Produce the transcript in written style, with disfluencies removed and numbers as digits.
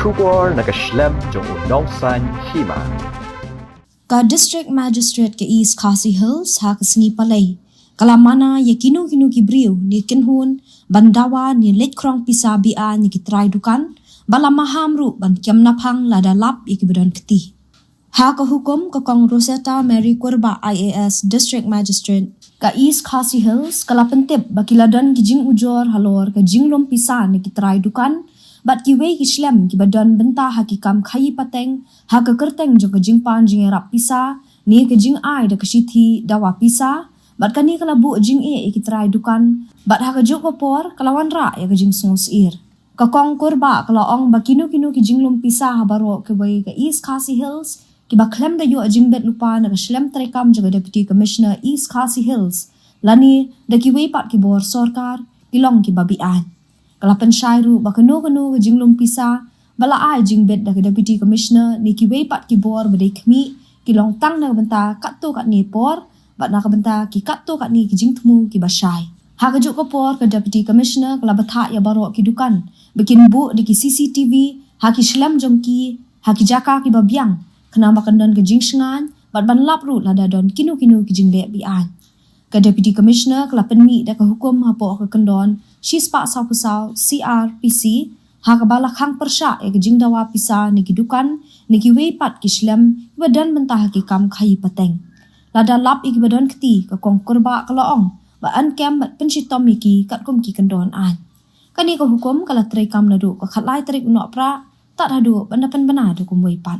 Shubor nakaslem jong unong san hima. Ka District Magistrate ke East Khasi Hills ha kesengi palai. Kalamana ya kinu kibriu ni kinhun bandawa ni lekrong pisa bia ni kitrai dukan bala mahamru ban kiam naphang lada lap ikibedon keti. Ha ka hukum ka kong Rosetta Mary Kurba IAS District Magistrate ka East Khasi Hills kala pentip bakiladan kijing ujor halor ka jinglom pisa ni kitrai dukan bat kiwe kishlem kibadon benta hakikam khayi pateng ha ka kerteng jo ka jingpan jing rap pisa ni ka jing ai da kasithi dawa pisa bat kani kala bu jing ikitrai dukan bat ha ka jo popor kalawan ra ya ka jing sungus ir ka kong kurba kala ong bakinu ki jinglom pisa habaro ke wei ka East Khasi Hills ki ba klem da yo jing bet lupa na ka shlem trekam jo Deputy Commissioner East Khasi Hills lani da ki wei pat ki bor sarkar kilong ki babian kalapan syairu bakano ke jinglom pisa bala ai jing bet da ka Deputy Commissioner ni ki wei pat ki bor bade khmi kilong tang na benta kat to kat ni por bat na ka benta ki kat to kat ni ki jing tmu ki basai ha ka juk ko por ka Deputy Commissioner kala batha ya baro ki dukan bikin bu di ki CCTV ha ki shlam jongki ha ki jaka ki babiang kena makan don ke jing shengan bat ban lap ru lada don kinu ki jing le bi an ka Deputy Commissioner kala penmi da ka hukum ha po ka kendon shispa sau pusau CRPC ha ka bala khang persha ya ke jing dawa pisa ni ki dukan ni ki wei pat ki shlam badan mentah ki kam khai pateng lada lap ik badan keti ka kong kurba kala ong ba an kem bat pensitom ki kat kum ki kendon an kani ka hukum kala trai kam nadu ka khatlai tarik unok pra tat hadu bandapan bana du kum wei pat